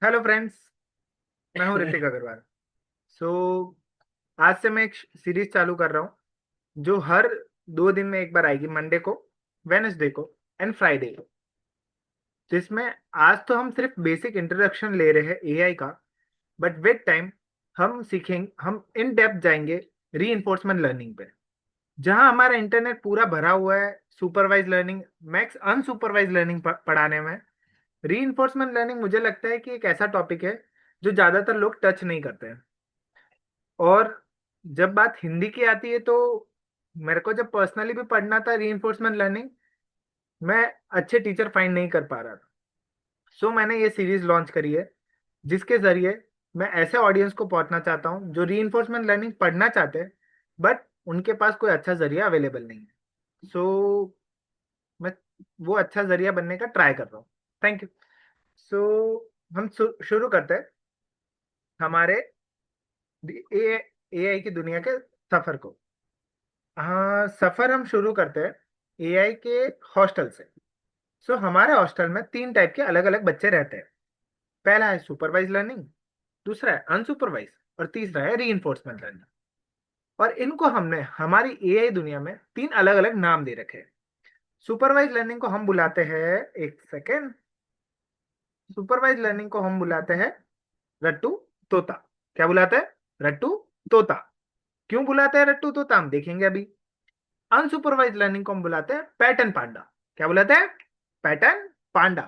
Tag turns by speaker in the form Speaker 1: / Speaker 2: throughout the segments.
Speaker 1: Hello friends. मैं हूँ ऋतिक अग्रवाल। सो आज से मैं एक सीरीज चालू कर रहा हूँ जो हर 2 दिन में एक बार आएगी, मंडे को, वेनसडे को एंड फ्राइडे को। जिसमें आज तो हम सिर्फ बेसिक इंट्रोडक्शन ले रहे हैं एआई का, बट विद टाइम हम इन डेप्थ जाएंगे री लर्निंग पे, जहाँ हमारा इंटरनेट पूरा भरा हुआ है supervise learning, max unsupervise learning पढ़ाने में। री लर्निंग मुझे लगता है कि एक ऐसा टॉपिक है जो ज्यादातर लोग टच नहीं करते हैं। और जब बात हिंदी की आती है तो मेरे को जब पर्सनली भी पढ़ना था री लर्निंग, मैं अच्छे टीचर फाइंड नहीं कर पा रहा था। सो मैंने ये सीरीज लॉन्च करी है जिसके जरिए मैं ऐसे ऑडियंस को पहुंचना चाहता हूं जो री लर्निंग पढ़ना चाहते हैं, बट उनके पास कोई अच्छा जरिया अवेलेबल नहीं है। सो मैं वो अच्छा जरिया बनने का ट्राई कर रहा हूँ। Thank you. सो हम शुरू करते हैं हमारे ए एआई की दुनिया के सफर को। हाँ, सफर हम शुरू करते हैं एआई के हॉस्टल से। सो हमारे हॉस्टल में 3 टाइप के अलग अलग बच्चे रहते हैं। पहला है सुपरवाइज लर्निंग, दूसरा है अनसुपरवाइज और तीसरा है री लर्निंग। और इनको हमने हमारी एआई दुनिया में 3 अलग अलग नाम दे रखे हैं। सुपरवाइज लर्निंग को हम बुलाते हैं, एक सेकेंड, सुपरवाइज लर्निंग को हम बुलाते हैं रट्टू तोता। क्या बुलाते हैं? रट्टू तोता। क्यों बुलाते हैं रट्टू तोता, हम देखेंगे अभी। अनसुपरवाइज लर्निंग को हम बुलाते हैं पैटर्न पांडा। क्या बुलाते हैं? पैटर्न पांडा।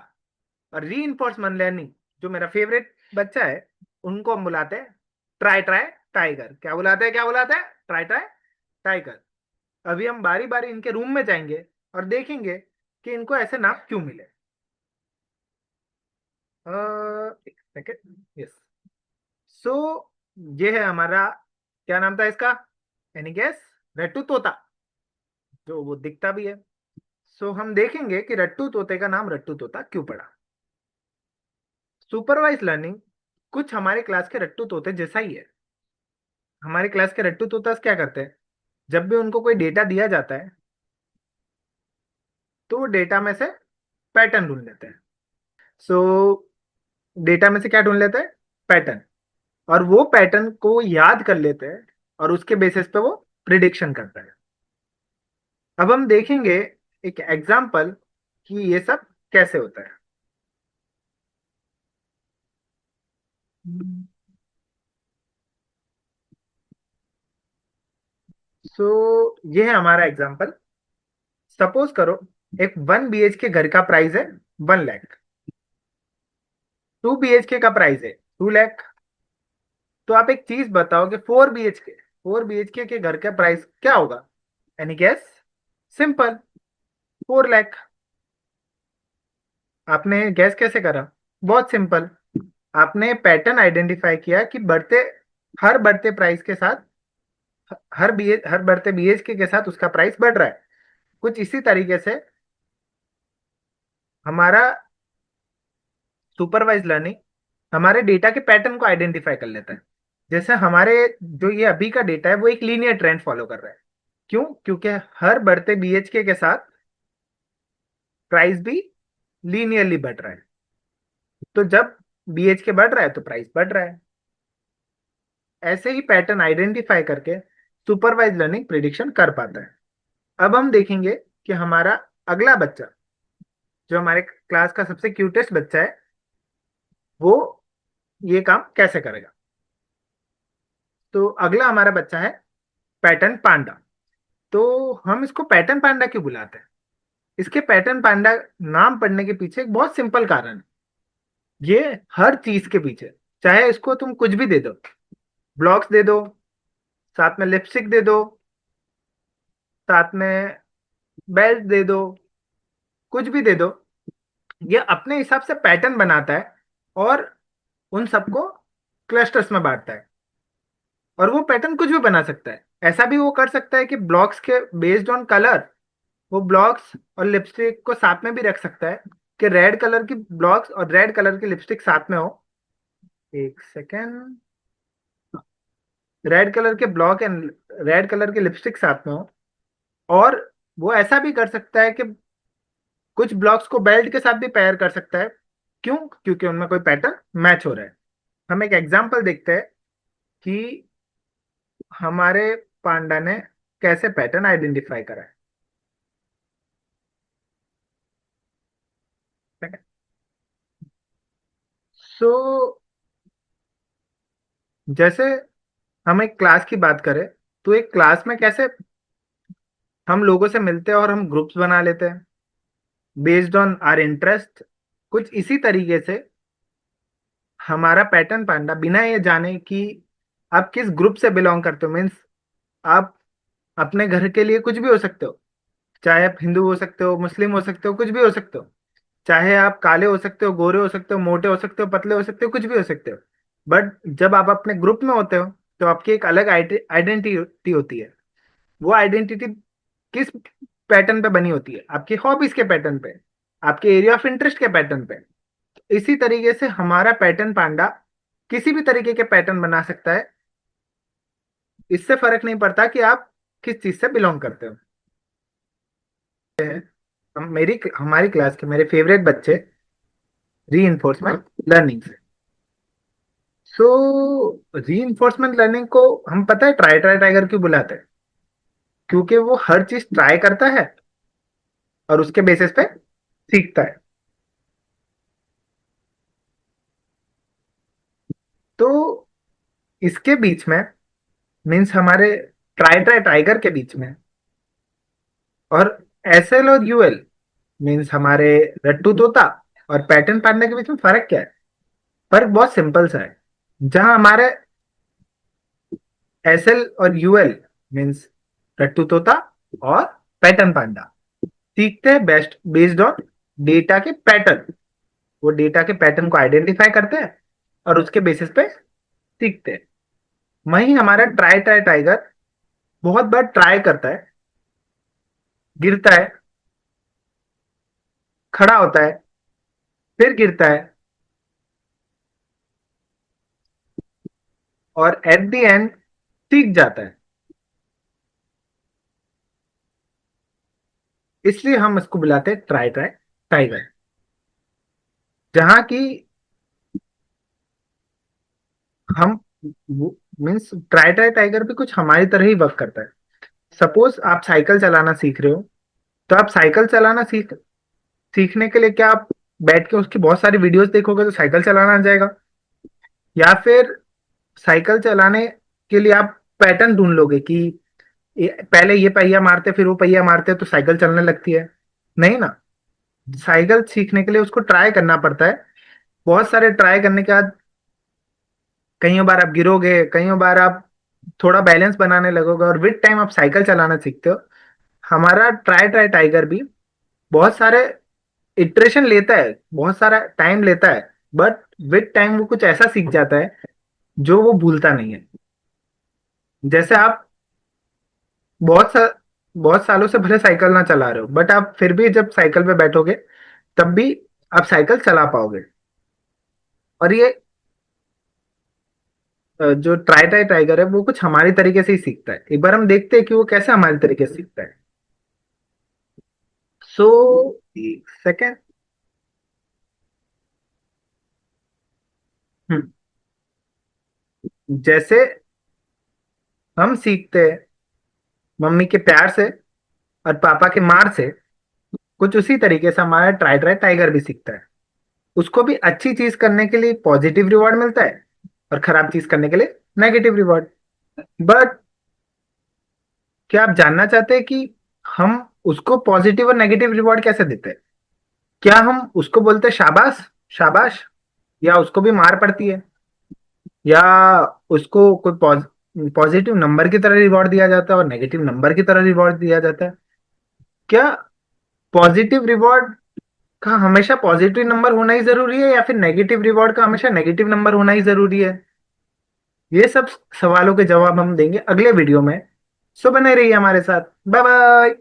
Speaker 1: और री लर्निंग, जो मेरा फेवरेट बच्चा है, उनको हम बुलाते हैं ट्राई ट्राई टाइगर। क्या बुलाते हैं? क्या बुलाते हैं? Try try tiger. अभी हम बारी बारी इनके रूम में जाएंगे और देखेंगे कि इनको ऐसे नाम क्यों मिले। एक सेकेंड, यस। सो ये है हमारा, क्या नाम था इसका? Any guess? रट्टू तोता, जो वो दिखता भी है। सो हम देखेंगे कि रट्टू तोते का नाम रट्टू तोता क्यों पड़ा। सुपरवाइज लर्निंग कुछ हमारे क्लास के रट्टू तोते जैसा ही है। हमारे क्लास के रट्टू तोता क्या करते हैं, जब भी उनको कोई डेटा दिया जाता है तो वो डेटा में से पैटर्न ढूंढ लेते हैं। सो डेटा में से क्या ढूंढ लेते हैं? पैटर्न। और वो पैटर्न को याद कर लेते हैं और उसके बेसिस पे वो प्रिडिक्शन करता है। अब हम देखेंगे एक एग्जाम्पल कि ये सब कैसे होता है। सो ये है हमारा एग्जाम्पल। सपोज करो एक 1 BHK के घर का प्राइस है 1 लाख, 2 BHK का प्राइस है 2 लाख। तो आप एक चीज बताओ कि 4 BHK के घर का प्राइस क्या होगा? Any guess? सिंपल, 4 लाख। आपने गैस कैसे करा? बहुत सिंपल, आपने पैटर्न आइडेंटिफाई किया कि हर बढ़ते प्राइस के साथ, हर बढ़ते BHK के साथ उसका प्राइस बढ़ रहा है। कुछ इसी तरीके से हमारा सुपरवाइज लर्निंग हमारे डेटा के पैटर्न को आइडेंटिफाई कर लेता है। जैसे हमारे जो ये अभी का डेटा है वो एक लीनियर ट्रेंड फॉलो कर रहा है। क्यों? क्योंकि हर बढ़ते BHK के साथ प्राइस भी लीनियरली बढ़ रहा है। तो जब BHK बढ़ रहा है तो प्राइस बढ़ रहा है। ऐसे ही पैटर्न आइडेंटिफाई करके सुपरवाइज लर्निंग प्रिडिक्शन कर पाता है। अब हम देखेंगे कि हमारा अगला बच्चा, जो हमारे क्लास का सबसे क्यूटेस्ट बच्चा है, वो ये काम कैसे करेगा। तो अगला हमारा बच्चा है पैटर्न पांडा। तो हम इसको पैटर्न पांडा क्यों बुलाते हैं? इसके पैटर्न पांडा नाम पड़ने के पीछे एक बहुत सिंपल कारण है। ये हर चीज के पीछे, चाहे इसको तुम कुछ भी दे दो, ब्लॉक्स दे दो, साथ में लिपस्टिक दे दो, साथ में बेल्ट दे दो, कुछ भी दे दो, ये अपने हिसाब से पैटर्न बनाता है और उन सबको क्लस्टर्स में बांटता है। और वो पैटर्न कुछ भी बना सकता है। ऐसा भी वो कर सकता है कि ब्लॉक्स के बेस्ड ऑन कलर वो ब्लॉक्स और लिपस्टिक को साथ में भी रख सकता है, कि रेड कलर की ब्लॉक्स और रेड कलर की लिपस्टिक साथ में हो। एक सेकेंड, रेड कलर के ब्लॉक एंड रेड कलर की लिपस्टिक साथ में हो। और वो ऐसा भी कर सकता है कि कुछ ब्लॉक्स को बेल्ट के साथ भी पेयर कर सकता है, क्यों? क्योंकि उनमें कोई पैटर्न मैच हो रहा है। हम एक एग्जाम्पल देखते हैं कि हमारे पांडा ने कैसे पैटर्न आइडेंटिफाई करा है। सो जैसे हम एक क्लास की बात करें, तो एक क्लास में कैसे हम लोगों से मिलते हैं और हम ग्रुप्स बना लेते हैं बेस्ड ऑन आर इंटरेस्ट। कुछ इसी तरीके से हमारा पैटर्न पांडा बिना ये जाने कि आप किस ग्रुप से बिलोंग करते हो, मीन्स आप अपने घर के लिए कुछ भी हो सकते हो। चाहे आप हिंदू हो सकते हो, मुस्लिम हो सकते हो, कुछ भी हो सकते हो। चाहे आप काले हो सकते हो, गोरे हो सकते हो, मोटे हो सकते हो, पतले हो सकते हो, कुछ भी हो सकते हो। बट जब आप अपने ग्रुप में होते हो तो आपकी एक अलग आइडेंटिटी होती है। वो आइडेंटिटी किस पैटर्न पे बनी होती है? आपकी हॉबीज के पैटर्न पे, आपके एरिया ऑफ इंटरेस्ट के पैटर्न पे। इसी तरीके से हमारा पैटर्न पांडा किसी भी तरीके के पैटर्न बना सकता है। इससे फर्क नहीं पड़ता कि आप किस चीज से बिलोंग करते हो। मेरी हमारी क्लास के मेरे फेवरेट बच्चे री इन्फोर्समेंट लर्निंग से। सो री इन्फोर्समेंट लर्निंग को हम पता है ट्राई ट्राई टाइगर क्यों बुलाते हैं? क्योंकि वो हर चीज ट्राई करता है और उसके बेसिस पे सीखता है। तो इसके बीच में, मीन्स हमारे ट्राई ट्राई टाइगर के बीच में और एसएल और यूएल, मीन्स हमारे रट्टू तोता और पैटर्न पांडा के बीच में फर्क क्या है? फर्क बहुत सिंपल सा है। जहां हमारे एसएल और यूएल, मीन्स रट्टू तोता और पैटर्न पांडा, सीखते हैं बेस्ट बेस्ड ऑन डेटा के पैटर्न। वो डेटा के पैटर्न को आइडेंटिफाई करते हैं और उसके बेसिस पे सीखते हैं। वहीं हमारा ट्राई ट्राई टाइगर बहुत बार ट्राई करता है, गिरता है, खड़ा होता है, फिर गिरता है, और एट द एंड सीख जाता है। इसलिए हम इसको बुलाते हैं ट्राई ट्राई टाइगर। जहां की हम, मीन्स ट्राई ट्राई टाइगर भी कुछ हमारी तरह ही वर्क करता है। सपोज आप साइकिल चलाना सीख रहे हो, तो आप साइकिल चलाना सीखने के लिए क्या आप बैठ के उसकी बहुत सारी वीडियोस देखोगे तो साइकिल चलाना आ जाएगा? या फिर साइकिल चलाने के लिए आप पैटर्न ढूंढ लोगे कि पहले ये पहिया मारते फिर वो पहिया मारते तो साइकिल चलने लगती है? नहीं ना। साइकिल सीखने के लिए उसको ट्राई करना पड़ता है। बहुत सारे ट्राई करने के बाद कई बार आप गिरोगे, कई बार आप थोड़ा बैलेंस बनाने लगोगे और विद टाइम आप साइकिल चलाना सीखते हो। हमारा ट्राई ट्राई टाइगर भी बहुत सारे इटरेशन लेता है, बहुत सारा टाइम लेता है, बट विद टाइम वो कुछ ऐसा सीख जाता है जो वो भूलता नहीं है। जैसे आप बहुत सा बहुत सालों से भले साइकिल ना चला रहे हो, बट आप फिर भी जब साइकिल पे बैठोगे तब भी आप साइकिल चला पाओगे। और ये जो ट्राई ट्राई टाइगर है वो कुछ हमारी तरीके से ही सीखता है। एक बार हम देखते हैं कि वो कैसे हमारी तरीके से सीखता है। सो सेकेंड, जैसे हम सीखते हैं मम्मी के प्यार से और पापा के मार से, कुछ उसी तरीके से हमारा ट्राई ट्राई टाइगर भी सीखता है। उसको भी अच्छी चीज करने के लिए पॉजिटिव रिवॉर्ड मिलता है और खराब चीज करने के लिए नेगेटिव रिवॉर्ड। बट क्या आप जानना चाहते हैं कि हम उसको पॉजिटिव और नेगेटिव रिवॉर्ड कैसे देते हैं? क्या हम उसको बोलते हैं शाबाश शाबाश, या उसको भी मार पड़ती है, या उसको कोई पॉजिटिव नंबर की तरह रिवॉर्ड दिया जाता है और नेगेटिव नंबर की तरह रिवॉर्ड दिया जाता है? क्या पॉजिटिव रिवॉर्ड का हमेशा पॉजिटिव नंबर होना ही जरूरी है, या फिर नेगेटिव रिवॉर्ड का हमेशा नेगेटिव नंबर होना ही जरूरी है? ये सब सवालों के जवाब हम देंगे अगले वीडियो में। सो बने रहिए हमारे साथ। Bye bye.